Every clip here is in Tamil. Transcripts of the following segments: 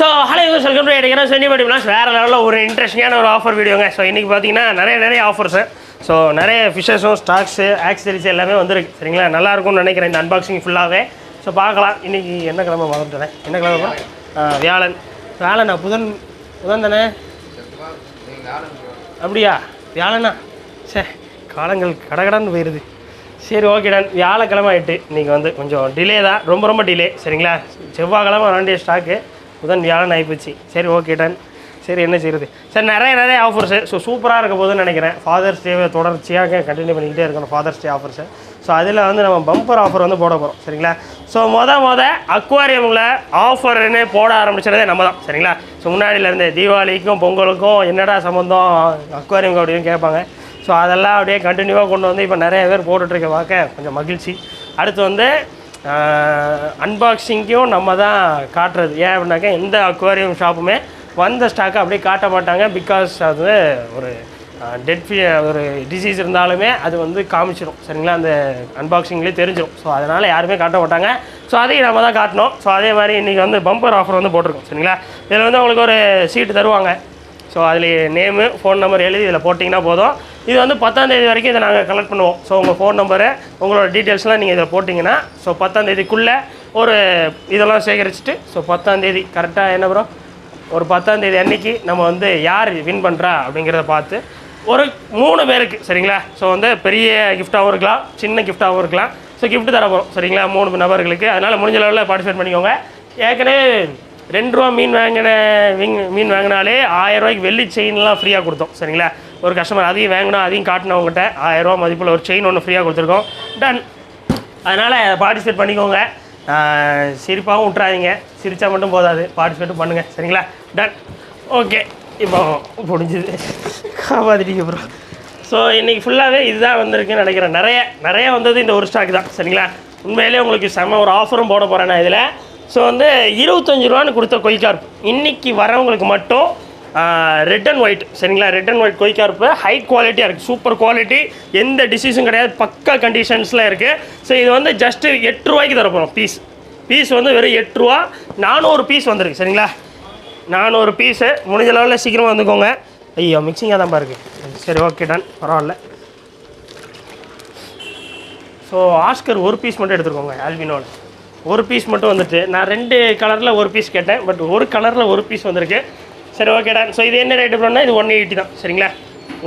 ஸோ ஹலோ வெல்கம் டு எடுக்கிறேன் சென்னை படிக்கலாம் வேறு லெவலில் ஒரு இன்ட்ரெஸ்டிங்கான ஒரு ஆஃபர் வீடியோங்க. ஸோ இன்றைக்கி பார்த்தீங்கன்னா நிறைய ஆஃபர்ஸு. ஸோ நிறைய ஃபிஷஸும் ஸ்டாக்ஸு ஆக்சரிஸ் எல்லாமே வந்துருக்கு. சரிங்களா, நல்லாயிருக்கும்னு நினைக்கிறேன் இந்த அன்பாக்சிங் ஃபுல்லாகவே. ஸோ பார்க்கலாம். இன்றைக்கி என்ன கிழமை மறந்துட்டேன், என்ன கிழமை? வியாழனா? புதன் தானே? அப்படியா? வியாழனா? சே, காலங்கள் கடகடன்னு போயிடுது. சரி, ஓகே டன். வியாழக்கிழமை ஆகிட்டு இன்றைக்கி வந்து கொஞ்சம் டிலே தான், ரொம்ப டிலே. சரிங்களா, செவ்வாய்க்கிழமை வேண்டிய ஸ்டாக்கு புதன் வியாழன் ஆகிப்போச்சு. சரி, ஓகே டன். சரி, என்ன செய்யுது? சரி, நிறைய ஆஃபர்ஸு. ஸோ சூப்பராக இருக்க போதுன்னு நினைக்கிறேன். ஃபாதர்ஸ் டேவை தொடர்ச்சியாக கண்டினியூ பண்ணிக்கிட்டே இருக்கணும் ஃபாதர்ஸ் டே ஆஃபர்ஸு. ஸோ அதில் வந்து நம்ம பம்பர் ஆஃபர் வந்து போட போகிறோம். சரிங்களா, ஸோ அக்வாரியமில் ஆஃபர்னு போட ஆரம்பிச்சதே நம்ம தான். சரிங்களா, ஸோ முன்னாடியிலேருந்து தீபாவளிக்கும் பொங்கலுக்கும் என்னடா சம்மந்தம் அக்வாரியம் அப்படின்னு கேட்பாங்க. ஸோ அதெல்லாம் அப்படியே கண்டினியூவாக கொண்டு வந்து இப்போ நிறைய பேர் போட்டுட்ருக்க பார்க்க கொஞ்சம் மகிழ்ச்சி. அடுத்து வந்து அன்பாக்சிங்கும் நம்ம தான் காட்டுறது. ஏன் அப்படின்னாக்கா எந்த அக்வாரியம் ஷாப்புமே வந்த ஸ்டாக்கை அப்படியே காட்ட மாட்டாங்க. பிகாஸ் அது ஒரு ஒரு டிசீஸ் இருந்தாலுமே அது வந்து காமிச்சிடும். சரிங்களா, அந்த அன்பாக்சிங்லேயே தெரிஞ்சிடும். ஸோ அதனால் யாருமே காட்ட மாட்டாங்க. ஸோ அதையும் நம்ம தான் காட்டணும். ஸோ அதே மாதிரி இன்றைக்கி வந்து பம்பர் ஆஃபர் வந்து போட்டிருக்கோம். சரிங்களா, இதில் வந்து உங்களுக்கு ஒரு சீட்டு தருவாங்க. ஸோ அதில் நேமு ஃபோன் நம்பர் எழுதி இதில் போட்டிங்கன்னா போதும். இது வந்து 10ஆம் தேதி வரைக்கும் இதை நாங்கள் கலெக்ட் பண்ணுவோம். ஸோ உங்கள் ஃபோன் நம்பரு உங்களோட டீட்டெயில்ஸ்லாம் நீங்கள் இதில் போட்டிங்கன்னா ஸோ 10ஆம் தேதிக்குள்ளே ஒரு இதெல்லாம் சேகரிச்சுட்டு ஸோ 10ஆம் தேதி கரெக்டாக என்ன ப்ரோ ஒரு 10ஆம் தேதி அன்றைக்கி நம்ம வந்து யார் வின் பண்ணுறா அப்படிங்கிறத பார்த்து ஒரு 3 பேருக்கு. சரிங்களா, ஸோ வந்து பெரிய கிஃப்டாகவும் இருக்கலாம், சின்ன கிஃப்டாகவும் இருக்கலாம். ஸோ கிஃப்ட் தர போகிறோம். சரிங்களா, 3 நபர்களுக்கு. அதனால் முடிஞ்ச லெவலில் பார்ட்டிசிபேட் பண்ணிக்கோங்க. ஏற்கனவே 2 ரூபா மீன் வாங்கினாலே 1000 ரூபாய்க்கு வெள்ளி செயின்லாம் ஃப்ரீயாக கொடுத்தோம். சரிங்களா, ஒரு கஸ்டமர் அதையும் வாங்கினோம், அதையும் காட்டினவங்ககிட்ட 1000 ரூபா மதிப்பில் ஒரு செயின் ஒன்று ஃப்ரீயாக கொடுத்துருக்கோம். டன். அதனால் பார்ட்டிசிபேட் பண்ணிக்கோங்க. சிரிப்பாகவும் விட்றாதீங்க, சிரித்தா மட்டும் போதாது, பார்ட்டிசிபேட்டும் பண்ணுங்கள். சரிங்களா, டன். ஓகே, இப்போ முடிஞ்சுது, காப்பாற்றிட்டீங்க ப்ரோ. ஸோ இன்றைக்கி ஃபுல்லாகவே இதுதான் வந்திருக்குன்னு நினைக்கிறேன். நிறைய வந்தது இந்த ஒரு ஸ்டாக் தான். சரிங்களா, உண்மையிலே உங்களுக்கு செம்ம ஒரு ஆஃபரும் போட போகிறேன் நான் இதில். ஸோ வந்து 25 ரூபான்னு கொடுத்த கொய்கார்ப் இன்றைக்கி வரவங்களுக்கு மட்டும் ரெட் அண்ட் ஒயிட். சரிங்களா, ரெட் அண்ட் ஒயிட் கொய்கார்ப்பு ஹை குவாலிட்டியாக இருக்குது, சூப்பர் குவாலிட்டி, எந்த டிசீஸும் கிடையாது, பக்கா கண்டிஷன்ஸில் இருக்குது. ஸோ இது வந்து ஜஸ்ட்டு 8 ரூபாய்க்கு தரப்போகிறோம். பீஸ் வந்து வெறும் 8 ரூபா. 400 பீஸ் வந்துருக்கு. சரிங்களா, 400 பீஸு. முடிஞ்ச லெவலில் சீக்கிரமாக வந்துக்கோங்க. ஐயோ, மிக்சிங்காக தான் பாருக்கு. சரி, ஓகே டன், பரவாயில்ல. ஸோ ஆஸ்கர் ஒரு பீஸ் மட்டும் எடுத்துருக்கோங்க. ஆல்பினோவில் ஒரு பீஸ் மட்டும் வந்துட்டு, நான் 2 கலரில் ஒரு பீஸ் கேட்டேன், பட் ஒரு கலரில் ஒரு பீஸ் வந்திருக்கு. சரி, ஓகே டன். ஸோ இது என்ன ரேட்டு பண்ணால் இது 180 தான். சரிங்களா,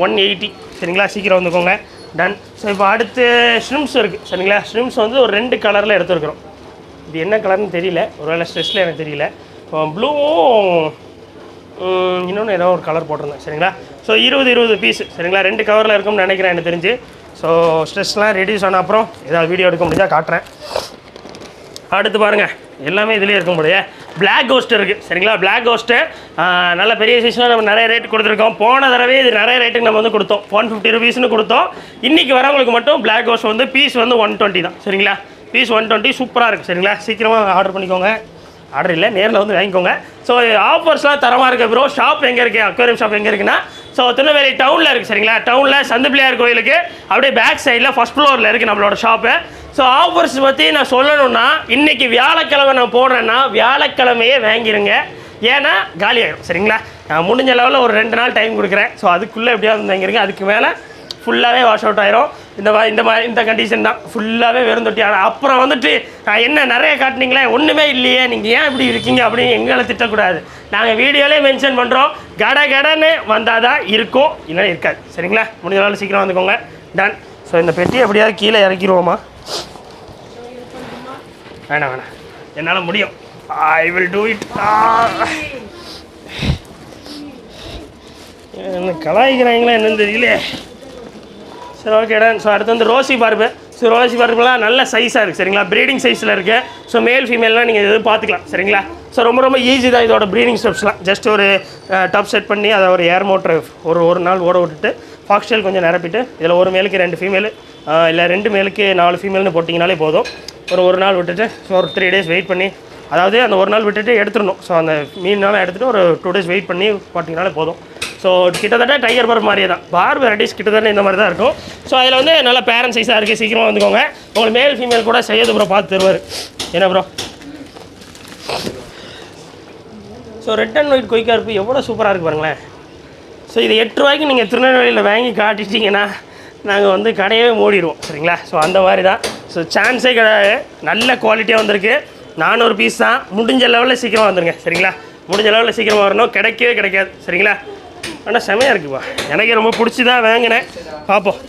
180. சரிங்களா, சீக்கிரம் வந்துக்கோங்க. டன். ஸோ இப்போ அடுத்து ஷ்ரிம்ஸ் இருக்குது. சரிங்களா, ஷ்ரிம்ஸ் வந்து ஒரு 2 கலரில் எடுத்துருக்குறோம். இது என்ன கலர்னு தெரியல, ஒருவேளை ஸ்ட்ரெஸ்ஸில் எனக்கு தெரியல. ப்ளூவும் இன்னொன்று ஏதோ ஒரு கலர் போட்டிருந்தேன். சரிங்களா, ஸோ 20 பீஸு. சரிங்களா, 2 கவரில் இருக்கும்னு நினைக்கிறேன் எனக்கு தெரிஞ்சு. ஸோ ஸ்ட்ரெஸ்லாம் ரெடியூஸ் ஆன அப்புறம் ஏதாவது வீடியோ எடுக்க முடிஞ்சால் காட்டுறேன். அடுத்து பாருங்கள், எல்லாமே இதுலேயே இருக்கும் போது பிளாக் கோஸ்ட் இருக்குது. சரிங்களா, பிளாக் கோஸ்ட்டு நல்ல பெரிய சைஸ்லாம் நம்ம நிறைய ரேட்டு கொடுத்துருக்கோம். போன தடவை இது நிறைய ரேட்டுக்கு நம்ம வந்து கொடுத்தோம், 150 ருபீஸ்னு கொடுத்தோம். இன்றைக்கி வரவங்களுக்கு மட்டும் பிளாக் கோஸ்ட் வந்து பீஸ் வந்து 120 தான். சரிங்களா, பீஸ் 120 சூப்பராக இருக்குது. சரிங்களா, சீக்கிரமாக ஆர்டர் பண்ணிக்கோங்க. ஆர்டர் இல்லை, நேரில் வந்து வாங்கிக்கோங்க. ஸோ ஆஃபர்ஸ்லாம் தரமாக இருக்குது ப்ரோ. ஷாப் எங்கே இருக்குது, அக்வாரியம் ஷாப் எங்கே இருக்குன்னா ஸோ திருநெல்வேலி டவுனில் இருக்குது. சரிங்களா, டவுனில் சந்து பிள்ளையார் கோயிலுக்கு அப்படியே பேக் சைடில் ஃபஸ்ட் ஃப்ளோரில் இருக்குது நம்மளோட ஷாப்பு. ஸோ ஆஃபர்ஸ் பற்றி நான் சொல்லணுன்னா இன்றைக்கி வியாழக்கிழமை நான் போடுறேன்னா வியாழக்கிழமையே வாங்கிடுங்க, ஏன்னா காலி ஆகிடும். சரிங்களா, நான் முடிஞ்ச லெவலில் ஒரு 2 நாள் டைம் கொடுக்குறேன். ஸோ அதுக்குள்ளே எப்படியாவது வாங்கிருங்க. அதுக்கு மேலே ஃபுல்லாகவே வாஷ் அவுட் ஆயிரும். இந்த கண்டிஷன் தான் ஃபுல்லாகவே வெறும் தொட்டி. ஆனால் அப்புறம் வந்துட்டு என்ன நிறைய காட்டினீங்களே, ஒன்றுமே இல்லையே, நீங்கள் ஏன் இப்படி இருக்கீங்க அப்படின்னு எங்களை திட்டக்கூடாது. நாங்கள் வீடியோலேயே மென்ஷன் பண்ணுறோம், கடன்னு வந்தால் தான் இருக்கும், இல்லைன்னா இருக்காது. சரிங்களா, முடிஞ்ச நாள் சீக்கிரம் வந்துக்கோங்க. டன். ஸோ இந்த பெட்டி எப்படியாவது கீழே இறக்கிடுவோமா? வேணாம், என்னால் முடியும். I will do it. என்ன கலாய்க்கிறாங்களா என்னன்னு தெரியல. சரி, ஓகே டன். ஸோ அடுத்து வந்து ரோசி பார்ப்பு. ஸோ ரோசி பார்ப்புலாம் நல்ல சைஸாக இருக்குது. சரிங்களா, ப்ரீடிங் சைஸில் இருக்குது. ஸோ மேல் ஃபீமேல்லாம் நீங்கள் எதுவும் பார்த்துக்கலாம். சரிங்களா, ஸோ ரொம்ப ஈஸி தான் இதோட ப்ரீடிங் ஸ்டெப்ஸ்லாம். ஜஸ்ட் ஒரு டப் செட் பண்ணி அதை ஒரு ஏர் மோட்டர் ஒரு நாள் ஓட விட்டுட்டு ஃபாக்ஸ்டெயில் கொஞ்சம் நிரப்பிட்டு இதில் ஒரு மேலுக்கு 2 ஃபீமேலு இல்லை 2 மேலுக்கு 4 ஃபீமேல்னு போட்டிங்கனாலே போதும். ஒரு நாள் விட்டுட்டு ஸோ ஒரு 3 டேஸ் வெயிட் பண்ணி, அதாவது அந்த ஒரு நாள் விட்டுட்டு எடுத்துடணும். ஸோ அந்த மீனாலும் எடுத்துகிட்டு ஒரு 2 டேஸ் வெயிட் பண்ணி போட்டிங்கனாலே போதும். ஸோ கிட்டத்தட்ட டைகர் பார்ப் மாதிரியே தான், பார்ப் வெரைட்டிஸ் கிட்டத்தட்ட இந்த மாதிரி தான் இருக்கும். ஸோ அதில் வந்து நல்ல பேரண்ட் சைஸாக இருக்குது. சீக்கிரமாக வந்துக்கோங்க. உங்களுக்கு மேல் ஃபீமேல் கூட செய்யது ப்ரோ பார்த்து தருவார். என்ன bro? So red and white கொய்யா இருப்பு எவ்வளோ சூப்பராக இருக்குது பாருங்களேன். ஸோ இது 8 ரூபாய்க்கு நீங்கள் திருநெல்வேலியில் வாங்கி காட்டிட்டிங்கன்னா நாங்கள் வந்து கடையே மூடிடுவோம் சரிங்களா. ஸோ அந்த மாதிரி தான். ஸோ சான்ஸே கிடையாது, நல்ல குவாலிட்டியாக வந்திருக்கு. 400 பீஸ் தான். முடிஞ்ச லெவலில் சீக்கிரமாக வந்துருங்க சரிங்களா. முடிஞ்ச லெவலில் சீக்கிரமாக வரணும், கிடைக்கவே கிடைக்காது சரிங்களா. ஆனால் செமையாக இருக்குப்பா, எனக்கே ரொம்ப பிடிச்சி தான் வாங்கினேன். பார்ப்போம்.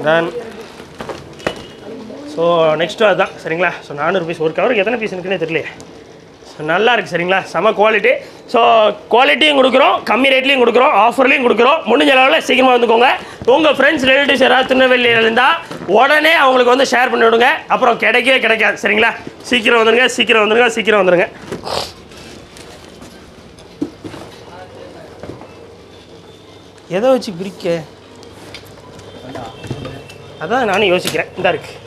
டன். ஸோ நெக்ஸ்ட்டு அதுதான் சரிங்களா. So 400 piece. ஒரு கவருக்கு எத்தனை பீஸ் இருக்குன்னே தெரியலையே. ஸோ நல்லா இருக்குது சரிங்களா, செம குவாலிட்டி. ஸோ குவாலிட்டியும் கொடுக்குறோம், கம்மி ரேட்லேயும் கொடுக்குறோம், ஆஃபர்லேயும் கொடுக்குறோம். முடிஞ்ச அளவில் சீக்கிரமாக வந்துக்கோங்க. உங்கள் ஃப்ரெண்ட்ஸ் ரிலேட்டிவ்ஸ் யாராவது திருநெல்வேலியில் இருந்தால் உடனே அவங்களுக்கு வந்து ஷேர் பண்ணி விடுங்க. அப்புறம் கிடைக்கவே கிடைக்காது சரிங்களா. சீக்கிரம் வந்துடுங்க, சீக்கிரம் வந்துடுங்க, சீக்கிரம் வந்துடுங்க. எதை வச்சு பிரிக்க அதான் நானும் யோசிக்கிறேன். இந்த இருக்குது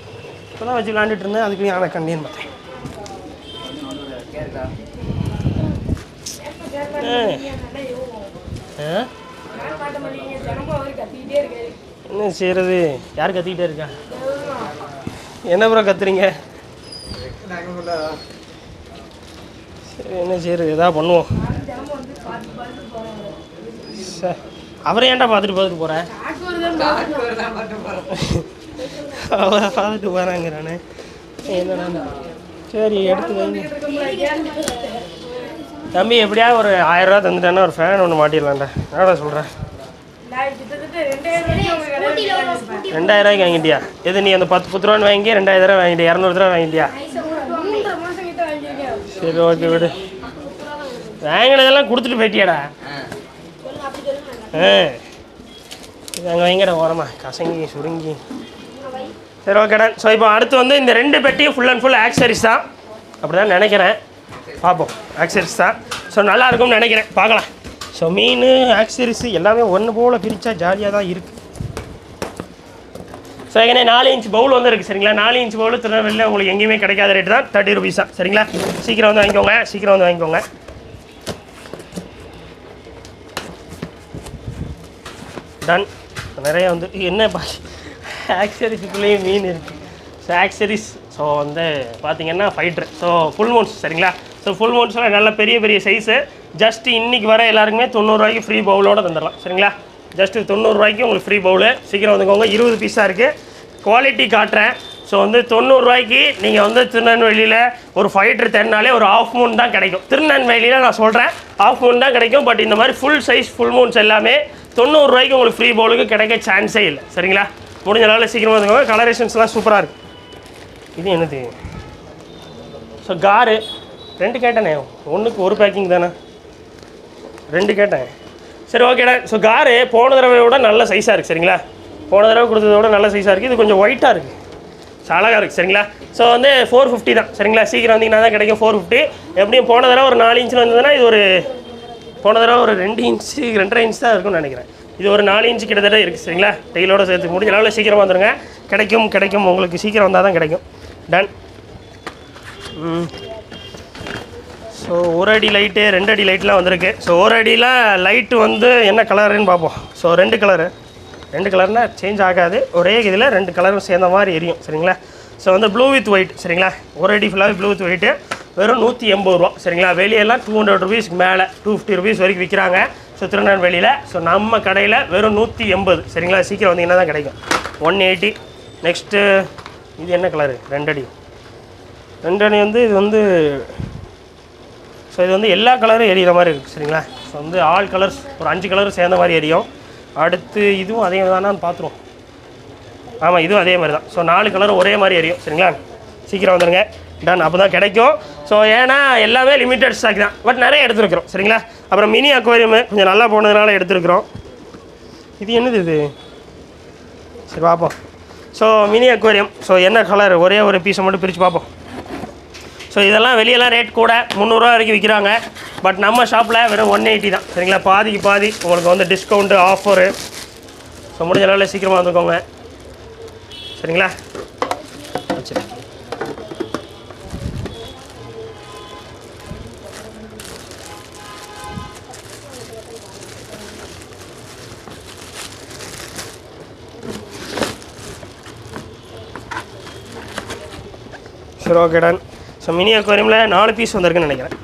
இப்போ தான் வச்சு விளாண்டுட்டு இருந்தேன், அதுக்கு யானை கண்டின்னு பார்த்தேன். என்ன செய்கிறது, யார் கத்திக்கிட்டே இருக்கா? என்ன ப்ரோ கத்துறீங்க? சரி என்ன செய்கிறது, எதாவது பண்ணுவோம். சார் அவரை ஏன்டா பார்த்துட்டு போகிறேன்? அவரை பார்த்துட்டு போகிறாங்கிறானே. என்னடா சரி எடுத்து வைங்க தம்பி. எப்படியா ஒரு 1000 ரூபா தந்துட்டேன்னா ஒரு ஃபேன் ஒன்று மாட்டிடலான்டா. என்னடா சொல்கிறேன்? 2000 ரூபாய்க்கு வாங்கிட்டியா? எது நீ அந்த 10 ரூபான்னு வாங்கி 2000 ரூபா வாங்கிட்டியா? 200 ரூபா வாங்கிட்டியா? சரி ஓகே விடு. வாங்கினதெல்லாம் கொடுத்துட்டு போயிட்டியாடா? அங்கே வைங்கடா ஓரமா கசங்கி சுருங்கி. சரி ஓகேடா. ஸோ இப்போ அடுத்து வந்து இந்த 2 பெட்டியும் ஃபுல் அண்ட் ஃபுல் ஆக்சரிஸ் தான், அப்படி தான் நினைக்கிறேன். பார்ப்போம். ஆக்சரிஸ் தான். ஸோ நல்லா இருக்கும்னு நினைக்கிறேன், பார்க்கலாம். ஸோ மீன் ஆக்சரிஸ் எல்லாமே ஒன்று போல் பிரித்தா ஜாலியாக தான் இருக்குது. ஸோ ஏன்னா 4 இன்ச் பவுல் வந்து இருக்குது சரிங்களா. 4 இன்ச் பவுல் திருநெல்வேலியில் உங்களுக்கு எங்கேயுமே கிடைக்காத ரேட்டு தான், 30 ருபீஸ் தான் சரிங்களா. சீக்கிரம் வந்து வாங்கிக்கோங்க, சீக்கிரம் வந்து வாங்கிக்கோங்க. டன். நிறைய வந்து என்ன ஆக்சரிஸுக்குள்ளேயே மீன் இருக்குது. ஸோ ஆக்சரிஸ் ஸோ வந்து பார்த்திங்கன்னா ஃபைட்ரு. ஸோ ஃபுல் மவுன்ஸ் சரிங்களா. ஸோ ஃபுல் மவுன்ஸில் நல்ல பெரிய பெரிய சைஸு. ஜஸ்ட் இன்றைக்கி வர எல்லாருக்குமே 90 ரூபாய்க்கு ஃப்ரீ பவுலோடு தந்துடலாம் சரிங்களா. ஜஸ்ட்டு 90 ரூபாய்க்கு உங்களுக்கு ஃப்ரீ பவுலு. சீக்கிரம் வந்துக்கோங்க. 20 பீஸாக இருக்குது. குவாலிட்டி காட்டுறேன். ஸோ வந்து 90 ரூபாய்க்கு நீங்கள் வந்து திருநெல்வேலியில் ஒரு ஃபைட்ரு தேடினாலே ஒரு ஆஃப் மூன் தான் கிடைக்கும். திருநெல்வேலியில் நான் சொல்கிறேன் ஆஃப் மூன் தான் கிடைக்கும். பட் இந்த மாதிரி ஃபுல் சைஸ் ஃபுல் மூன்ஸ் எல்லாமே 90 ரூபாய்க்கு உங்களுக்கு ஃப்ரீ பவுலுக்கு கிடைக்க சான்ஸே இல்லை சரிங்களா. முடிஞ்ச அளவில் சீக்கிரமாக வந்துக்கோங்க. கலரேஷன்ஸ்லாம் சூப்பராக இருக்குது. இது என்னது? ஸோ காரு 2 கேட்டேனே, ஒன்றுக்கு ஒரு பேக்கிங் தானே, 2 கேட்டேன். சரி ஓகேடா. ஸோ காரு போன தடவையோட நல்ல சைஸாக இருக்குது சரிங்களா. போன தடவை கொடுத்ததோட நல்ல சைஸாக இருக்குது. இது கொஞ்சம் ஒயிட்டாக இருக்குது, அழகாக இருக்குது சரிங்களா. ஸோ வந்து 450 தான் சரிங்களா. சீக்கிரம் வந்தீங்கன்னா தான் கிடைக்கும் 450. எப்படியும் போன தடவை ஒரு 4 இன்ச்சில் வந்ததுன்னா இது ஒரு போன தடவை ஒரு 2 இன்ச்சு 2.5 இன்ச் தான் இருக்கும்னு நினைக்கிறேன். இது ஒரு 4 இன்ச்சு கிட்டத்தட்ட இருக்குது சரிங்களா. டெய்லோடு சேர்த்து முடிஞ்ச அளவில் சீக்கிரமாக வந்துடுங்க. கிடைக்கும் உங்களுக்கு சீக்கிரம் வந்தால் தான் கிடைக்கும். டன். ஸோ 1 அடி லைட்டு 2 அடி லைட்லாம் வந்திருக்கு. ஸோ 1 அடியில் லைட்டு வந்து என்ன கலருன்னு பார்ப்போம். ஸோ 2 கலர்னால் சேஞ்ச் ஆகாது, ஒரே இதில் 2 கலரும் சேர்ந்த மாதிரி எரியும் சரிங்களா. ஸோ வந்து ப்ளூ வித் ஒயிட் சரிங்களா. 1 அடி ஃபுல்லாகவே ப்ளூ வித் ஒயிட்டு வெறும் 180 ரூபா சரிங்களா. வெளியெல்லாம் 200 ருபீஸ்க்கு மேலே 250 ருபீஸ் வரைக்கும் விற்கிறாங்க. ஸோ திருநெல்வேலியில். ஸோ நம்ம கடையில் வெறும் 180 சரிங்களா. சீக்கிரம் வந்தீங்கன்னா தான் கிடைக்கும். 180. நெக்ஸ்ட்டு இது என்ன கலரு? 2 அடி வந்து இது வந்து ஸோ இது வந்து எல்லா கலரும் எரியிற மாதிரி இருக்குது சரிங்களா. ஸோ வந்து ஆல் கலர்ஸ் ஒரு 5 கலரும் சேர்ந்த மாதிரி எரியும். அடுத்து இதுவும் அதே தானான்னு பார்த்துருவோம். ஆமாம் இதுவும் அதே மாதிரி தான். ஸோ 4 கலரும் ஒரே மாதிரி எரியும் சரிங்களா. சீக்கிரம் வந்துடுங்க. டன். அப்போ தான் கிடைக்கும். ஸோ ஏன்னா எல்லாமே லிமிட்டட் ஸ்டாக் தான், பட் நிறைய எடுத்துருக்குறோம் சரிங்களா. அப்புறம் மினி அக்வாரியமு கொஞ்சம் நல்லா போனதுனால எடுத்துருக்குறோம். இது என்னது இது? சரி பார்ப்போம். So mini aquarium. ஸோ என்ன கலர்? ஒரே ஒரு பீஸை மட்டும் பிரித்து பார்ப்போம். ஸோ இதெல்லாம் வெளியெல்லாம் ரேட் கூட 300 ரூபா வரைக்கும் விற்கிறாங்க. பட் நம்ம ஷாப்பில் வெறும் 180 தான் சரிங்களா. பாதிக்கு பாதி உங்களுக்கு வந்து டிஸ்கவுண்ட்டு ஆஃபரு. ஸோ முடிஞ்ச அளவில் சீக்கிரமாக வந்துக்கோங்க சரிங்களா. சரி சரி ஓகே டன். ஸோ மினி அக்வாரியமில் 4 பீஸ் வந்திருக்குன்னு நினைக்கிறேன்.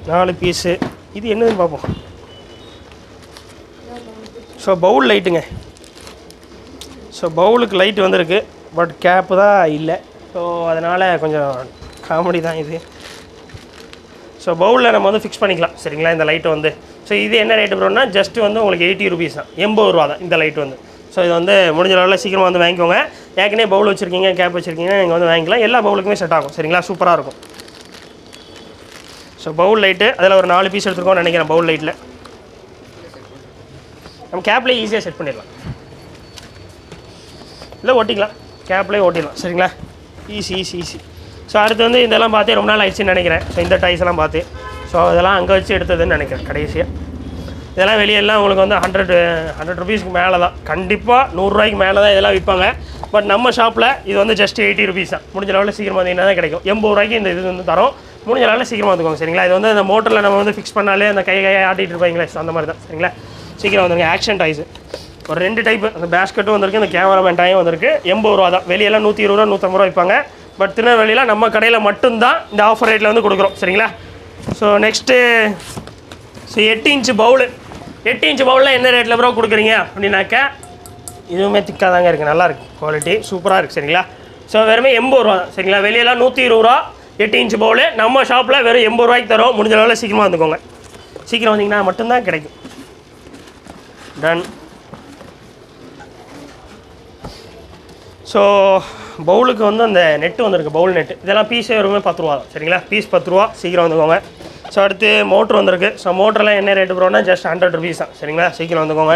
4 பீஸு. இது என்னதுன்னு பார்ப்போம். ஸோ பவுல் லைட்டுங்க. ஸோ பவுலுக்கு லைட் வந்திருக்கு, பட் கேப்பு தான் இல்லை. ஸோ அதனால் கொஞ்சம் காமெடி தான் இது. ஸோ பவுலில் நம்ம வந்து ஃபிக்ஸ் பண்ணிக்கலாம் சரிங்களா இந்த லைட்டை வந்து. ஸோ இது என்ன ரேட்டு ப்ரோன்னா ஜஸ்ட்டு வந்து உங்களுக்கு 80 ருபீஸ் தான், 80 ரூபா தான் இந்த லைட் வந்து. ஸோ இது வந்து முடிஞ்ச அளவில் சீக்கிரமாக வந்து வாங்கிக்கோங்க. ஏற்கனவே பவுல் வச்சுருக்கீங்க, கேப் வச்சுருக்கீங்க, நீங்கள் வந்து வாங்கிக்கலாம். எல்லா பவுலுக்குமே செட் ஆகும் சரிங்களா, சூப்பராக இருக்கும். ஸோ பவுல் லைட்டு அதில் ஒரு 4 பீஸ் எடுத்துருக்கோம்னு நினைக்கிறேன். பவுல் லைட்டில் நம்ம கேப்லேயே ஈஸியாக செட் பண்ணிடலாம், இல்லை ஓட்டிக்கலாம், கேப்லேயே ஓட்டிடலாம் சரிங்களா. ஈஸி. ஸோ அடுத்து வந்து இதெல்லாம் பார்த்து ரொம்ப நாள் ஆயிடுச்சுன்னு நினைக்கிறேன். ஸோ இந்த டைஸ் எல்லாம் பார்த்து ஸோ அதெல்லாம் அங்கே வச்சு எடுத்ததுன்னு நினைக்கிறேன் கடைசியாக. இதெல்லாம் வெளியெல்லாம் உங்களுக்கு வந்து 100 ருபீஸ்க்கு மேலே தான், கண்டிப்பாக 100 ரூபாய்க்கு மேலே தான் இதெல்லாம் விற்பாங்க. பட் நம்ம ஷாப்பில் இது வந்து ஜஸ்ட் 80 ருபீஸ் தான். முடிஞ்ச லெவலில் சீக்கிரமாக வந்தீங்கன்னா தான் கிடைக்கும். 80 ரூபாய்க்கு இந்த இது வந்து தரோம். முடிஞ்ச லெவலில் சீக்கிரமாக வந்துக்கோங்க சரிங்களா. இது வந்து அந்த மோட்டரில் நம்ம வந்து ஃபிக்ஸ் பண்ணாலே அந்த கையை ஆட்டிகிட்டு இருப்பாங்களே, ஸோ அந்த மாதிரி தான் சரிங்களா. சீக்கிரம் வந்துருங்க. ஆக்ஷன் டாய்ஸு ஒரு 2 டைப்பு, அந்த பேஸ்கெட்டும் வந்திருக்கு, இந்த கேமராமேன் டாயும் வந்திருக்கு. 80 ரூபா தான். வெளியெல்லாம் 120 ரூபா 150 ரூபா விற்பாங்க. பட் திருநெல்வேலியில் நம்ம கடையில் மட்டும்தான் இந்த ஆஃபர் ரேட்டில் வந்து கொடுக்குறோம் சரிங்களா. So next 8 inch bowl. 8 inch பவுலில் என்ன ரேட்டில் ப்ரோ கொடுக்குறீங்க அப்படின்னாக்கா, இதுவுமே திக்காக தாங்க இருக்குது, நல்லாயிருக்கு, குவாலிட்டி சூப்பராக இருக்குது சரிங்களா. ஸோ வெறுமே 80 ரூபா தான் சரிங்களா. வெளியெல்லாம் 120 ரூபா 8 இன்ச்சு பவுலு. நம்ம ஷாப்பில் வெறும் 80 ரூபாய்க்கு தரோம். முடிஞ்ச அளவில் சீக்கிரமாக வந்துக்கோங்க. சீக்கிரம் வந்தீங்கன்னா மட்டும்தான் கிடைக்கும். டன். ஸோ பவுலுக்கு வந்து அந்த நெட்டு வந்திருக்கு, பவுல் நெட்டு. இதெல்லாம் பீஸே வருமே 10 ரூபா தான் சரிங்களா. பீஸ் 10 ரூபா. சீக்கிரம் வந்துக்கோங்க. ஸோ அடுத்து மோட்ரு வந்திருக்கு. ஸோ மோட்டரெலாம் என்ன ரேட்டு ப்ரோனா ஜஸ்ட் 100 ருபீஸ் தான் சரிங்களா. சீக்கிரம் வந்துக்கோங்க.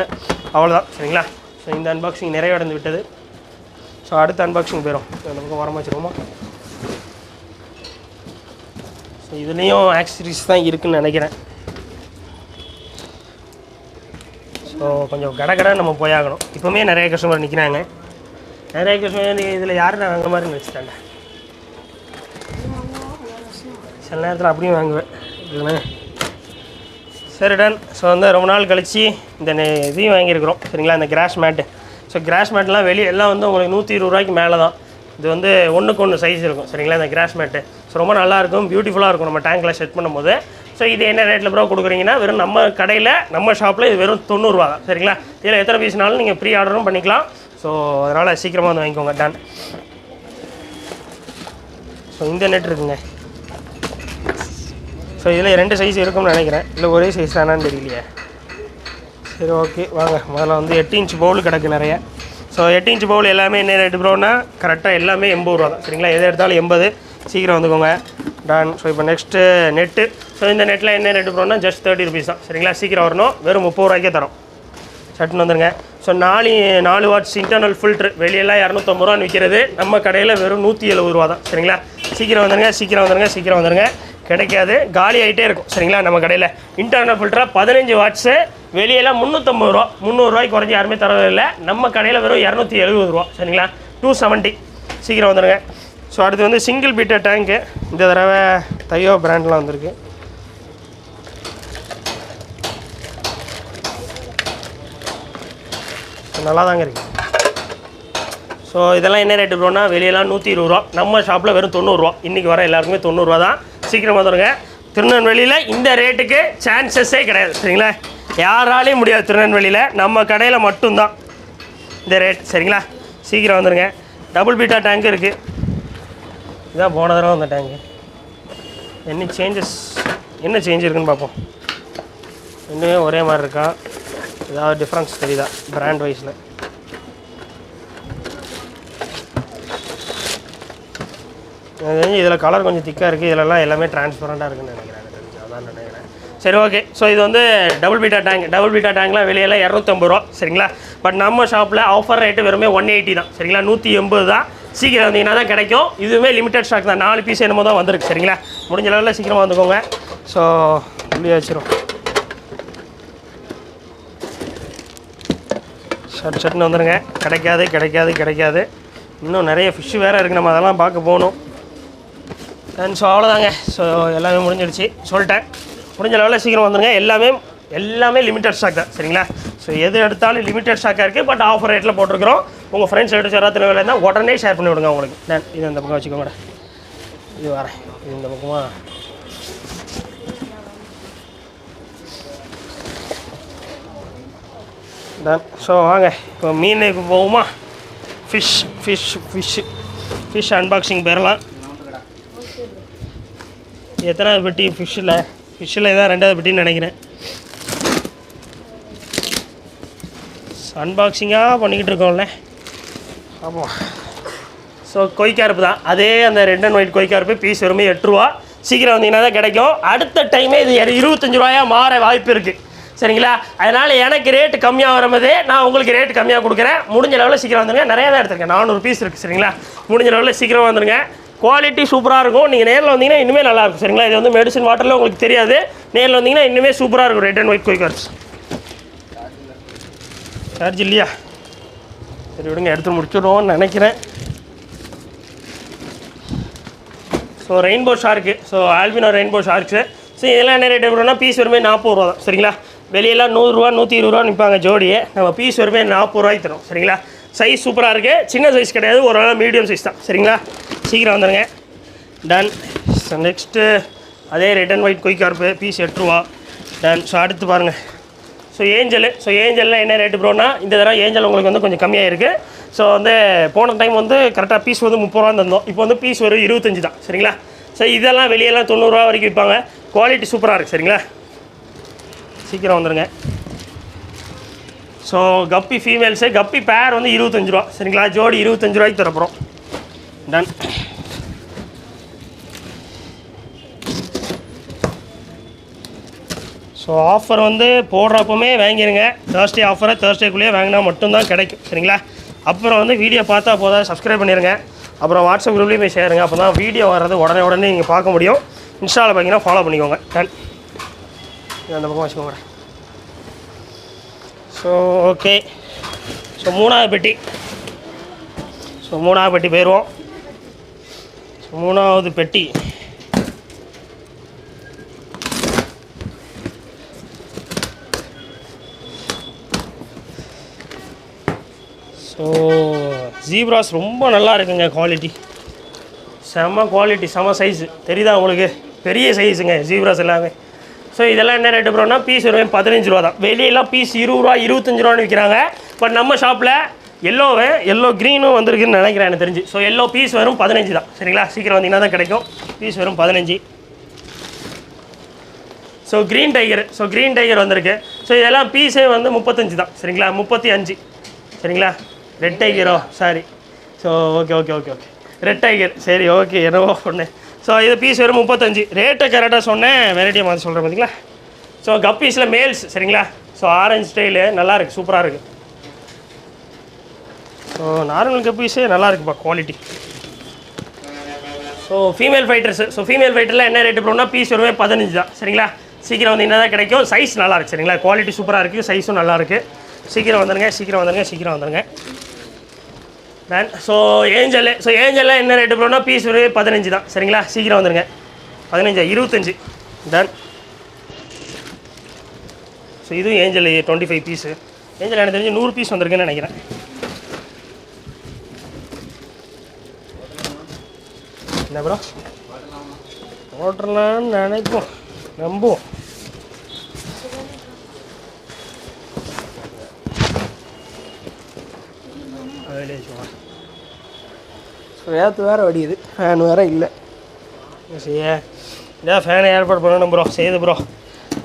அவ்வளோதான் சரிங்களா. ஸோ இந்த அன்பாக்சிங் நிறைவடைந்து விட்டது. ஸோ அடுத்த அன்பாக்சிங் போயிடும். நமக்கு வர வச்சுருவோமா. ஸோ இதுலேயும் ஆக்சரிஸ் தான் இருக்குதுன்னு நினைக்கிறேன். ஸோ கொஞ்சம் கடை நம்ம போயாகணும். இப்போவுமே நிறைய கஸ்டமர் நிற்கிறாங்க. நிறைய கஸ்டமர் இதில் யாரும் நான் வாங்க மாதிரி வச்சுட்டாங்க. சில நேரத்தில் அப்படியும் வாங்குவேன் இல்லைண்ணே. சரி டன். ஸோ வந்து ரொம்ப நாள் கழித்து இந்த இதையும் வாங்கியிருக்கிறோம் சரிங்களா, இந்த கிராஸ் மேட்டு. ஸோ கிராஸ் மேட்லாம் வெளியே எல்லாம் வந்து உங்களுக்கு 120 ரூபாய்க்கு மேலே தான். இது வந்து 1:1 சைஸ் இருக்கும் சரிங்களா இந்த கிராஸ் மேட்டு. ஸோ ரொம்ப நல்லாயிருக்கும், பியூட்டிஃபுல்லாக இருக்கும் நம்ம டேங்கில் செட் பண்ணும்போது. ஸோ இது என்ன ரேட்டில் ப்ரோ கொடுக்குறீங்கன்னா, வெறும் நம்ம கடையில் நம்ம ஷாப்பில் இது வெறும் 90 ரூபா தான் சரிங்களா. இதில் எத்தனை பீஸ்னாலும் நீங்கள் ப்ரீ ஆர்டரும் பண்ணிக்கலாம். ஸோ அதனால் சீக்கிரமாக வந்து வாங்கிக்கோங்க. டன். ஸோ இந்த நெட் இருக்குங்க. ஸோ இதில் 2 சைஸ் இருக்கும்னு நினைக்கிறேன், இல்லை ஒரே சைஸ் தானான்னு தெரியலையே. சரி ஓகே வாங்க. முதல்ல வந்து 8 இன்ச் பவுல் கிடக்கு நிறைய. ஸோ 8 இன்ச் பவுல் எல்லாமே என்ன ரேட்டு ப்ரோன்னா கரெக்டாக எல்லாமே 80 ரூபா தான் சரிங்களா. எது எடுத்தாலும் 80. சீக்கிரம் வந்துக்கோங்க. டன். ஸோ இப்போ நெக்ஸ்ட்டு நெட்டு. ஸோ இந்த நெட்டில் என்ன ரேட்டு ப்ரோன்னா ஜஸ்ட் 30 ருபீஸ் தான் சரிங்களா. சீக்கிரம் வரணும். வெறும் 30 ரூபாய்க்கே தரோம். சட்டுன்னு வந்துருங்க. ஸோ 4 வாட்ஸ் இன்டர்னல் ஃபில்ட்ரு வெளியெல்லாம் 250 ரூபான்னு விற்கிறது, நம்ம கடையில் வெறும் 170 ரூபா தான் சரிங்களா. சீக்கிரம் வந்துருங்க. கிடைக்காது, காலி ஆகிட்டே இருக்கும் சரிங்களா. நம்ம கடையில் இன்டர்னல் ஃபில்டராக 15 வாட்ஸு வெளியெல்லாம் 350 ரூபா, 300 ரூபாய்க்கு குறைஞ்சி யாருமே தரதில்லை. நம்ம கடையில் வெறும் 270 ரூபா சரிங்களா. 270. சீக்கிரம் வந்துடுங்க. ஸோ அடுத்து வந்து சிங்கிள் பீட்டர் டேங்க்கு. இந்த தடவை தையோ பிராண்ட்லாம் வந்திருக்கு. நல்லா தாங்க இருக்குது. ஸோ இதெல்லாம் என்ன ரேட்டு ப்ரோனா வெளியெல்லாம் 120 ரூபா, நம்ம ஷாப்பில் வெறும் 90 ரூபா. இன்றைக்கி வர எல்லாருக்குமே 90 ரூபா தான். சீக்கிரம் வந்துடுங்க. திருநெல்வேலியில் இந்த ரேட்டுக்கு சான்சஸே கிடையாது சரிங்களா. யாராலையும் முடியாது. திருநெல்வேலியில் நம்ம கடையில் மட்டும்தான் இந்த ரேட் சரிங்களா. சீக்கிரம் வந்துடுங்க. டபுள் பீட்டா டேங்க் இருக்குது. இதான் போன தடவை அந்த டேங்கு. என்ன சேஞ்ச் இருக்குன்னு பார்ப்போம். இன்னுமே ஒரே மாதிரி இருக்கா, ஏதாவது டிஃப்ரென்ஸ் தெரியுதா பிராண்ட் வைஸில்? இதில் கலர் கொஞ்சம் திக்காக இருக்குது, இதிலலாம் எல்லாமே டிரான்ஸ்பரண்ட்டாக இருக்குன்னு நினைக்கிறேன். அதான் நினைக்கிறேன். சரி ஓகே. ஸோ இது வந்து டபுள் பீட்டா டேங்க்லாம் வெளியெல்லாம் 250 ரூபா சரிங்களா. பட் நம்ம ஷாப்பில் ஆஃபர் ரேட்டு வெறுமே 180 தான் சரிங்களா. 180 தான். சீக்கிரம் வந்தீங்கன்னா தான் கிடைக்கும். இதுவுமே லிமிட்டட் ஸ்டாக் தான். 4 பீஸ் என்னமோ தான் வந்திருக்கு சரிங்களா. முடிஞ்ச அளவில் சீக்கிரமாக வந்துக்கோங்க. ஸோ உள்ளே வச்சிரும். சட்டுன்னு வந்துடுங்க. கிடைக்காது. இன்னும் நிறைய ஃபிஷ்ஷு வேறு இருக்குது, நம்ம அதெல்லாம் பார்க்க போகணும். ஸோ அவ்வளோதாங்க. ஸோ எல்லாமே முடிஞ்சிடுச்சு சொல்லிட்டேன். முடிஞ்ச லெவலில் சீக்கிரம் வந்துடுங்க. எல்லாமே லிமிட்டட் ஸ்டாக் தான் சரிங்களா. ஸோ எது எடுத்தாலும் லிமிட்டட் ஸ்டாக்காக இருக்குது. பட் ஆஃபர் ரேட்டில் போட்டிருக்கிறோம். உங்கள் ஃப்ரெண்ட்ஸ் எடுத்து யாராவது இருந்தால் உடனே ஷேர் பண்ணி விடுங்க உங்களுக்கு. இது அந்த பக்கம் வச்சுக்கோங்க. இது வரேன், இது இந்த பக்கமாக டன். ஸோ வாங்க இப்போ மீனுக்கு போகுமா? ஃபிஷ் அன்பாக்சிங் பெறலாம். எத்தனாவது பெட்டி? ஃபிஷ்ஷில் இதான் 2வது பெட்டின்னு நினைக்கிறேன். அன்பாக்சிங்காக பண்ணிக்கிட்டு இருக்கோம்ல. ஆமாம். ஸோ கொய்க்கார்ப்பு தான், அதே அந்த ரெட் அண்ட் ஒயிட் கொய்க்கார்ப்பு பீஸ் வெறுமே 8 ரூபா. சீக்கிரம் வந்தீங்கன்னா தான் கிடைக்கும். அடுத்த டைமே இது 25 ரூபாயாக மாற வாய்ப்பு இருக்குது, சரிங்களா? அதனால் எனக்கு ரேட்டு கம்மியாக வரும்போதே நான் உங்களுக்கு ரேட்டு கம்மியாக கொடுக்குறேன். முடிஞ்ச லெவலில் சீக்கிரம் வந்துடுங்க. நிறையா தான் எடுத்துருக்கேன், 400 பீஸ் இருக்குது, சரிங்களா? முடிஞ்ச லெவலில் சீக்கிரம் வந்துடுங்க. குவாலிட்டி சூப்பராக இருக்கும். நீங்கள் நேரில் வந்தீங்கன்னா இன்னுமே நல்லாயிருக்கும், சரிங்களா? இது வந்து மெடிசன் வாட்டரில் உங்களுக்கு தெரியாது. நேரில் வந்தீங்கன்னா இன்னுமே சூப்பராக இருக்கும் red and white koi carps. Charge இல்லையா? சரி விடுங்க, எடுத்து முடிச்சுடுவோம்னு நினைக்கிறேன். So rainbow shark, so albino rainbow sharks. So இதெல்லாம் என்ன ரேட் வரும்னா பீஸ் வருமே 40 ரூபா தான், சரிங்களா? வெளியெல்லாம் 100 ரூபா 120 ரூபா நிற்பாங்க ஜோடியே. நம்ம பீஸ் வருமே 40 ரூபாய்க்கு தரும், சரிங்களா? சைஸ் சூப்பராக இருக்குது. சின்ன சைஸ் கிடையாது, ஒரு மீடியம் சைஸ் தான், சரிங்களா? சீக்கிரம் வந்துடுங்க. டன். ஸோ நெக்ஸ்ட்டு அதே ரெட் அண்ட் ஒயிட் கொய்க்கார்ப்பு பீஸ் 8 ரூபா. டன். ஸோ அடுத்து பாருங்கள், ஸோ ஏஞ்சலில் என்ன ரேட்டு ப்ரோனா, இந்த தடவை ஏஞ்சல் உங்களுக்கு வந்து கொஞ்சம் கம்மியாக இருக்குது. ஸோ வந்து போன டைம் வந்து கரெக்டாக பீஸ் வந்து 30 ரூபா தந்தோம். இப்போ வந்து பீஸ் ஒரு 25 தான், சரிங்களா? ஸோ இதெல்லாம் வெளியெல்லாம் 90 ரூபா வரைக்கும் விற்பாங்க. குவாலிட்டி சூப்பராக இருக்குது, சரிங்களா? சீக்கிரம் வந்துடுங்க. ஸோ கப்பி ஃபீமேல்ஸு, கப்பி பேர் வந்து 25 ரூபா, சரிங்களா? ஜோடி 25 ரூபாய்க்கு தரப்போகிறோம். டன். ஸோ ஆஃபர் வந்து போடுறப்பமே வாங்கிடுங்க. தேர்ஸ்டே ஆஃபரை தேர்ஸ்டேக்குள்ளேயே வாங்கினா மட்டும்தான் கிடைக்கும், சரிங்களா? அப்புறம் வந்து வீடியோ பார்த்தா போதும், சப்ஸ்கிரைப் பண்ணிடுங்க. அப்புறம் வாட்ஸ்அப் குரூப்லேயும் போய் சேருங்க. அப்போ தான் வீடியோ வர்றது உடனே நீங்கள் பார்க்க முடியும். இன்ஸ்டாவில் பார்த்தீங்கன்னா ஃபாலோ பண்ணிக்கோங்க. டன். அந்த பக்கம் வச்சுக்கோங்க. So okay. ஸோ 3வது பெட்டி போயிடுவோம். ஸோ 3வது பெட்டி ஸோ ஜீப்ராஸ் ரொம்ப நல்லா இருக்குங்க. குவாலிட்டி செம்ம குவாலிட்டி, செம்ம சைஸு தெரியுதா உங்களுக்கு? பெரிய சைஸுங்க ஜீப்ராஸ் எல்லாமே. ஸோ இதெல்லாம் என்ன ரேட்டு ப்ரோனா பீஸ் வருவே 15 ரூபா தான். வெளியெல்லாம் பீஸ் 20 ரூபா 25 ரூபான்னு விற்கிறாங்க. பட் நம்ம ஷாப்பில் எல்லோ க்ரீனும் வந்திருக்குன்னு நினைக்கிறேன் எனக்கு தெரிஞ்சு. ஸோ எல்லோ பீஸ் வரும் 15 தான், சரிங்களா? சீக்கிரம் வந்தீங்கன்னா தான் கிடைக்கும். பீஸ் வரும் 15. ஸோ க்ரீன் டைகர் வந்திருக்கு. ஸோ இதெல்லாம் பீஸே வந்து 35 தான், சரிங்களா? 35, சரிங்களா? ரெட் டைகரோ sorry. So okay red tiger, சரி ஓகே என்னவோ சொன்னேன். ஸோ இது பீஸ் வெறும் 35. ரேட்டை கரெக்டாக சொன்னேன், வெரைட்டியை மாதிரி சொல்கிறேன் பார்த்தீங்களா? ஸோ கப்பீஸில் மேல்ஸ், சரிங்களா? ஸோ ஆரஞ்சு ஸ்டைலு நல்லாயிருக்கு, சூப்பராக இருக்குது. ஸோ நார்மல் கப்பீஸே நல்லா இருக்குப்பா குவாலிட்டி. ஸோ ஃபீமேல் ஃபைட்டரில் என்ன ரேட்டு போகணும்னா பீஸ் வருமே 15 தான், சரிங்களா? சீக்கிரம் வந்து என்ன தான் கிடைக்கும். சைஸ் நல்லாயிருக்கு, சரிங்களா? குவாலிட்டி சூப்பராக இருக்குது, சைஸும் நல்லாயிருக்கு. சீக்கிரம் வந்துடுங்க. டன். ஸோ ஏஞ்சலில் என்ன ரேட்டு போகணும்னா பீஸ் வருவே 15 தான், சரிங்களா? சீக்கிரம் வந்துடுங்க. 15 25. டன். ஸோ இதுவும் ஏஞ்சல் 25 பீஸு. ஏஞ்சல் எனக்கு தெரிஞ்சு 100 பீஸ் வந்திருக்குன்னு நினைக்கிறேன். என்ன ப்ரோ ஓட்டலான்னு நினைப்போம், நம்புவோம். வேற்று வேறு வடியுது, ஃபேன் வேறு இல்லை. செய்ய இதான் ஃபேனை ஏற்பாடு பண்ணணும் ப்ரோ. செய்யுது ப்ரோ.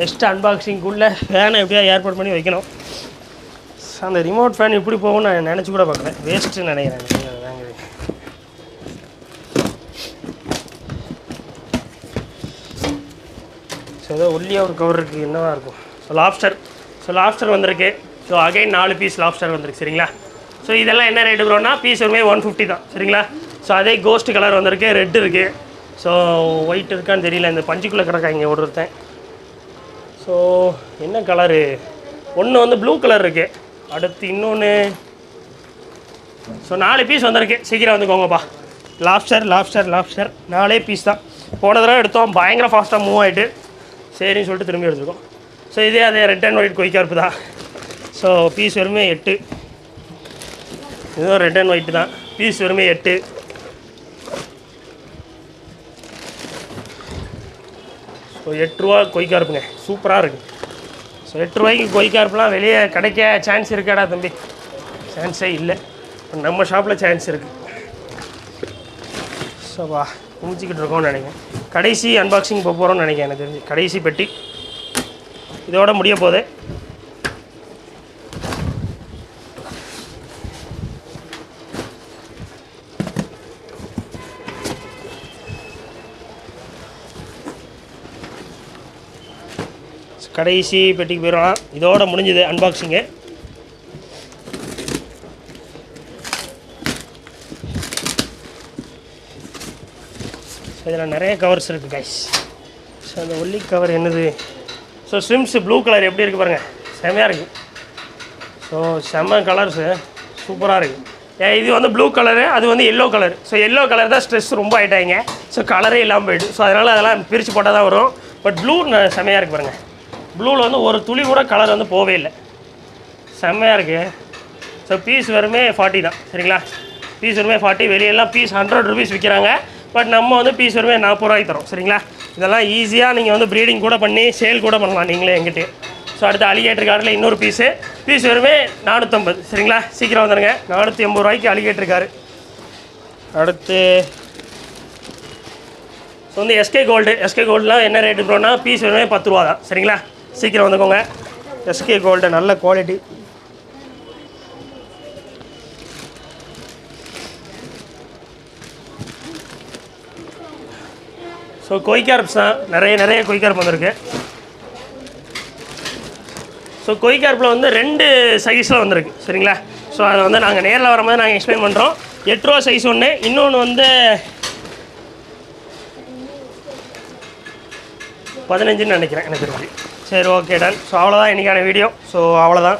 நெக்ஸ்ட்டு அன்பாக்சிங்குள்ளே ஃபேனை எப்படியா ஏற்பாடு பண்ணி வைக்கணும். அந்த ரிமோட் ஃபேன் இப்படி போகும்னு நான் நினச்சி கூட பார்க்குறேன். வேஸ்ட்டுன்னு நினைக்கிறேன். ஸோ ஏதோ ஒல்லியாக ஒரு கவர் இருக்குது, என்னவா இருக்கும். ஸோ லாப்ஸ்டர் வந்திருக்கு. ஸோ அகைன் 4 பீஸ் லாப்ஸ்டர் வந்திருக்கு, சரிங்களா? ஸோ இதெல்லாம் என்ன ரேட்டு ப்ரோனா பீஸ் வருமே 150 தான், சரிங்களா? ஸோ அதே கோஸ்ட் கலர் வந்திருக்கு, ரெட் இருக்குது. ஸோ ஒயிட் இருக்கான்னு தெரியல, இந்த பஞ்சுக்குள்ளே கிடக்காங்க ஒருத்தன். ஸோ என்ன கலரு? ஒன்று வந்து ப்ளூ கலர் இருக்குது, அடுத்து இன்னொன்று. ஸோ 4 பீஸ் வந்திருக்கு, சீக்கிரம் வந்துக்கோங்கப்பா. லாப்ஸ்டர் 4 பீஸ் தான். போன தடவை எடுத்தோம், பயங்கர ஃபாஸ்ட்டாக மூவ் ஆகிட்டு சரின்னு சொல்லிட்டு திரும்பி எடுத்துருக்கோம். ஸோ இதே அதே ரெட் அண்ட் ஒயிட் கொய்க்கார்ப்பு தான். ஸோ பீஸ் வருமே 8. இதுவும் ரெட் அண்ட் ஒயிட் தான், பீஸ் வருமே 8. ஸோ 8 ரூபா கொய்க்கார்ப்புங்க, சூப்பராக இருக்குது. ஸோ 8 ரூபாய்க்கு கொய்க்கார்ப்புலாம் வெளியே கிடைக்க சான்ஸ் இருக்காடா தம்பி? சான்ஸே இல்லை. நம்ம ஷாப்பில் சான்ஸ் இருக்குது. ஸோவா குமிச்சிக்கிட்டு இருக்கோம்னு நினைக்கிறேன். கடைசி அன்பாக்சிங் போக போகிறோம்னு நினைக்கிறேன். எனக்கு தெரிஞ்சு கடைசி பெட்டி இதோட முடிய போகுது. கடைசி பெட்டிக்கு போயிடலாம். இதோட முடிஞ்சது அன்பாக்சிங்கு. இதில் நிறைய கவர்ஸ் இருக்குது கைஸ். ஸோ அந்த ஒல்லி கவர் என்னது? ஸோ ஸ்விம்ஸு ப்ளூ கலர் எப்படி இருக்குது பாருங்கள், செம்மையாக இருக்குது. ஸோ செம்ம கலர்ஸு சூப்பராக இருக்குது. இது வந்து ப்ளூ கலரு, அது வந்து yellow colour. So yellow colour தான் ஸ்ட்ரெஸ் ரொம்ப ஆகிட்டாங்க. ஸோ கலரே இல்லாமல் போய்ட்டு, ஸோ அதனால் அதெல்லாம் பிரித்து போட்டால் தான் வரும். பட் ப்ளூ செம்மையாக இருக்குது பாருங்கள். ப்ளூவில் வந்து ஒரு துளி கூட கலர் வந்து போவே இல்லை, செம்மையாக இருக்குது. ஸோ பீஸ் வெறுமே 40 தான் சரிங்களா? பீஸ் வெறுமே 40. வெளியெல்லாம் பீஸ் 100 ருபீஸ் விற்கிறாங்க. பட் நம்ம வந்து பீஸ் வெறுமே 40 ரூபாய்க்கு தரோம் சரிங்களா? இதெல்லாம் ஈஸியாக நீங்கள் வந்து ப்ரீடிங் கூட பண்ணி சேல் கூட பண்ணலாம் நீங்களே எங்கிட்டே. ஸோ அடுத்து அலிகேட்டர் காரில் இன்னொரு பீஸ் வெறுமே 450 சரிங்களா? சீக்கிரம் வந்துடுங்க. 480 ரூபாய்க்கு அலிகேட்டர் காரு. அடுத்து ஸோ வந்து எஸ்கே கோல்டுலாம் என்ன ரேட்டு ப்ரோனா பீஸ் வெறுமே 10 ரூபா தான் சரிங்களா? சீக்கிரம் வந்துக்கோங்க. எஸ்கே கோல்டு நல்ல குவாலிட்டி. ஸோ கொய்கார்ப்ஸ் தான் நிறைய கொய்கார்ப் வந்திருக்கு. ஸோ கொய்கார்ப்பில் வந்து 2 சைஸில் வந்திருக்கு சரிங்களா? ஸோ அதை வந்து நாங்கள் நேரில் வரும்போது நாங்கள் எக்ஸ்பிளைன் பண்ணுறோம். 8 ரூபா சைஸ் ஒன்று, இன்னொன்று வந்து 15ன்னு நினைக்கிறேன் எனக்கு தெரிஞ்சு. சரி ஓகே டன். ஸோ அவ்வளோதான் இன்றைக்கான வீடியோ. ஸோ அவ்வளோதான்.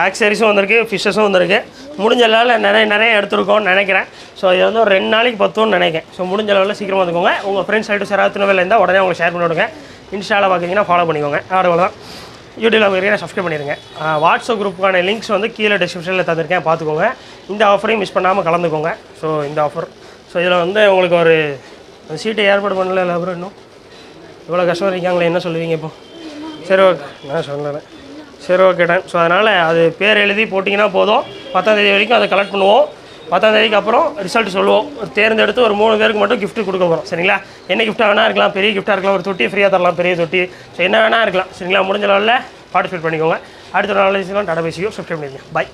ஆக்சரிஸும் வந்திருக்கு, ஃபிஷ்ஷஸும் வந்திருக்கு. முடிஞ்ச லெவலில் நிறைய எடுத்துருக்கோம்னு நினைக்கிறேன். ஸோ இது வந்து ஒரு 2 நாளைக்கு பத்தும்னு நினைக்கிறேன். ஸோ முடிஞ்ச லெவலில் சீக்கிரமாக வந்துக்கோங்க. உங்கள் ஃப்ரெண்ட்ஸ் சைடு திருநெல்வேலியில் இருந்தால் உடனே உங்களுக்கு ஷேர் பண்ணி விடுங்க. இன்ஸ்டாவில் பார்க்குறீங்கன்னா ஃபாலோ பண்ணிக்கோங்க. அவ்வளோதான். யூடியூப்பில் பார்க்குறீங்கன்னா சப்ஸ்கிரைப் பண்ணிடுங்க. வாட்ஸ்அப் குரூப்புக்கான லிங்க்ஸ் வந்து கீழே டிஸ்கிரிப்ஷனில் தந்திருக்கேன், பார்த்துக்கோங்க. இந்த ஆஃபரையும் மிஸ் பண்ணாமல் கலந்துக்கோங்க. ஸோ இந்த ஆஃபர் ஸோ இதில் வந்து உங்களுக்கு ஒரு சீட்டை ஏற்பாடு பண்ணல அப்புறம் இன்னும் இவ்வளோ கஷ்டம் இருக்காங்களே என்ன சொல்லுவீங்க இப்போ? சரி ஓகே, நான் சொல்லலை. சரி ஓகே டன். ஸோ அதனால் அது பேர் எழுதி போட்டிங்கன்னா போதும். 10ஆம் தேதி வரைக்கும் அதை கலெக்ட் பண்ணுவோம். 10ஆம் தேதிக்கு அப்புறம் ரிசல்ட் சொல்லுவோம். தேர்ந்தெடுத்து ஒரு 3 பேருக்கு மட்டும் கிஃப்ட் கொடுக்க போகிறோம் சரிங்களா? என்ன கிஃப்ட்டாக வேணா இருக்கலாம், பெரிய கிஃப்ட்டாக இருக்கலாம், ஒரு தொட்டி ஃப்ரீயாக தரலாம், பெரிய தொட்டி. ஸோ என்ன வேணா இருக்கலாம் சரிங்களா? முடிஞ்ச லெவலில் பார்ட்டிசிபேட் பண்ணிக்கோங்க. அடுத்த நாள் டாடா பேசியோ சப்ஸ்கிரைப் பண்ணிடுங்க. பை.